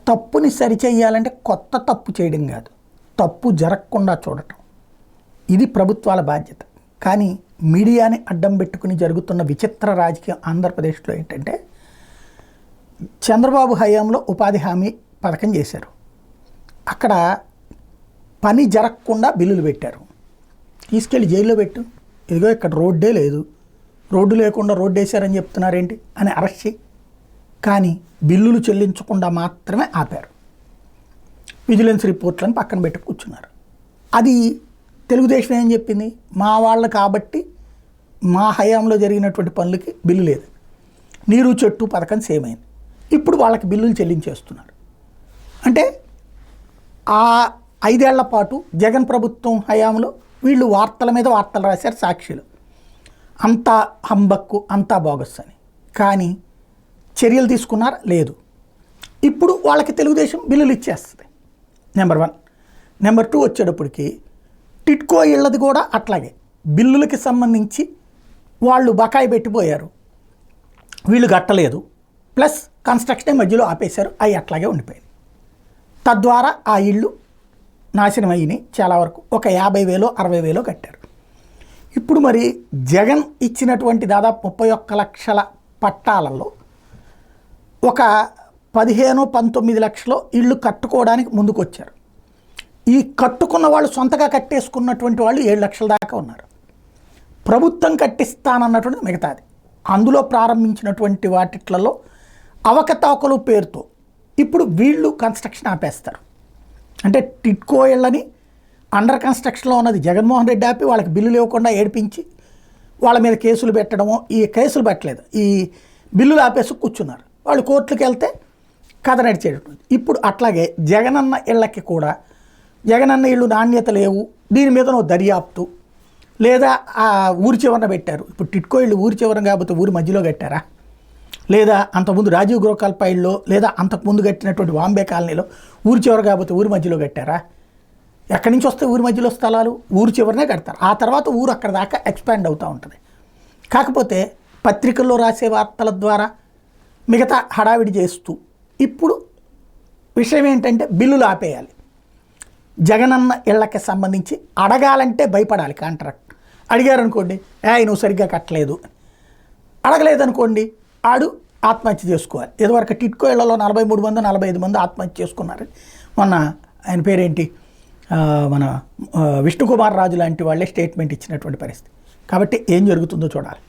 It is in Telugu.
తప్పుని సరిచేయాలంటే కొత్త తప్పు చేయడం కాదు, తప్పు జరగకుండా చూడటం. ఇది ప్రభుత్వాల బాధ్యత. కానీ మీడియాని అడ్డం పెట్టుకుని జరుగుతున్న విచిత్ర రాజకీయం ఆంధ్రప్రదేశ్లో ఏంటంటే, చంద్రబాబు హయాంలో ఉపాధి హామీ పథకం చేశారు. అక్కడ పని జరగకుండా బిల్లులు పెట్టారు. తీసుకెళ్ళి జైల్లో పెట్టు, ఇదిగో ఇక్కడ రోడ్డే లేదు, రోడ్డు లేకుండా రోడ్డు వేశారని చెప్తున్నారేంటి అని అరెస్ట్ చేయి. కానీ బిల్లులు చెల్లించకుండా మాత్రమే ఆపారు. విజిలెన్స్ రిపోర్ట్లను పక్కన పెట్టి కూర్చున్నారు. అది తెలుగుదేశం ఏం చెప్పింది, మా వాళ్ళు కాబట్టి మా హయాంలో జరిగినటువంటి పనులకి బిల్లు లేదు. నీరు చెట్టు పథకం సేమ్ అయింది. ఇప్పుడు వాళ్ళకి బిల్లులు చెల్లించేస్తున్నారు. అంటే ఆ 5 ఏళ్ల పాటు జగన్ ప్రభుత్వం హయాంలో వీళ్ళు వార్తల మీద వార్తలు రాశారు సాక్షిలు, అంతా హంబక్కు, అంతా బోగస్ అని. కానీ చర్యలు తీసుకున్నారు లేదు. ఇప్పుడు వాళ్ళకి తెలుగుదేశం బిల్లులు ఇచ్చేస్తుంది. నెంబర్ 1. నెంబర్ 2 వచ్చేటప్పటికి టిట్కో ఇళ్ళది కూడా అట్లాగే బిల్లులకి సంబంధించి వాళ్ళు బకాయి పెట్టిపోయారు, వీళ్ళు కట్టలేదు, ప్లస్ కన్స్ట్రక్షనే మధ్యలో ఆపేశారు, అవి అట్లాగే ఉండిపోయింది. తద్వారా ఆ ఇళ్ళు నాశనం అయినాయి. చాలా వరకు ఒక 50,000 60,000 కట్టారు. ఇప్పుడు మరి జగన్ ఇచ్చినటువంటి దాదాపు 31 లక్షల పట్టాలలో ఒక 15-19 లక్షలు ఇళ్ళు కట్టుకోవడానికి ముందుకు వచ్చారు. ఈ కట్టుకున్న వాళ్ళు సొంతగా కట్టేసుకున్నటువంటి వాళ్ళు 7 లక్షల దాకా ఉన్నారు. ప్రభుత్వం కట్టిస్తానన్నటువంటిది మిగతాది. అందులో ప్రారంభించినటువంటి వాటిట్లలో అవకతవకలు పేరుతో ఇప్పుడు వీళ్ళు కన్స్ట్రక్షన్ ఆపేస్తారు. అంటే టిట్కో ఇళ్ళని అండర్ కన్స్ట్రక్షన్లో ఉన్నది జగన్మోహన్ రెడ్డి ఆపి వాళ్ళకి బిల్లులు ఇవ్వకుండా ఏడిపించి వాళ్ళ మీద కేసులు పెట్టడమో, ఈ కేసులు పెట్టలేదు, ఈ బిల్లులు ఆపేసి కూర్చున్నారు. వాళ్ళు కోర్టులకు వెళ్తే కథ నడిచేటటువంటి. ఇప్పుడు అట్లాగే జగనన్న ఇళ్ళకి కూడా జగనన్న ఇళ్ళు నాణ్యత లేవు, దీని మీద నువ్వు దర్యాప్తు, లేదా ఆ ఊరి చివరన పెట్టారు. ఇప్పుడు టిట్కో ఇళ్ళు ఊరి చివరన కాకపోతే ఊరి మధ్యలో కట్టారా, లేదా అంతకుముందు రాజీవ్ గృహకల్ప ఇళ్ళు, లేదా అంతకుముందు కట్టినటువంటి బాంబే కాలనీలో ఊరి చివర కాకపోతే ఊరి మధ్యలో కట్టారా? ఎక్కడి నుంచి వస్తే ఊరి మధ్యలో స్థలాలు ఊరి చివరనే కడతారు. ఆ తర్వాత ఊరు అక్కడ దాకా ఎక్స్పాండ్ అవుతూ ఉంటుంది. కాకపోతే పత్రికల్లో రాసే వార్తల ద్వారా మిగతా హడావిడి చేస్తూ ఇప్పుడు విషయం ఏంటంటే బిల్లులు ఆపేయాలి. జగనన్న ఇళ్ళకి సంబంధించి అడగాలంటే భయపడాలి. కాంట్రాక్ట్ అడిగారనుకోండి, నువ్వు సరిగ్గా కట్టలేదు, అడగలేదనుకోండి ఆడు ఆత్మహత్య చేసుకోవాలి. ఇదివరకు టిట్కో ఇళ్లలో 43 మంది 45 మంది ఆత్మహత్య చేసుకున్నారు. మొన్న ఆయన పేరేంటి, మన విష్ణుకుమార్ రాజు లాంటి వాళ్ళే స్టేట్మెంట్ ఇచ్చినటువంటి పరిస్థితి. కాబట్టి ఏం జరుగుతుందో చూడాలి.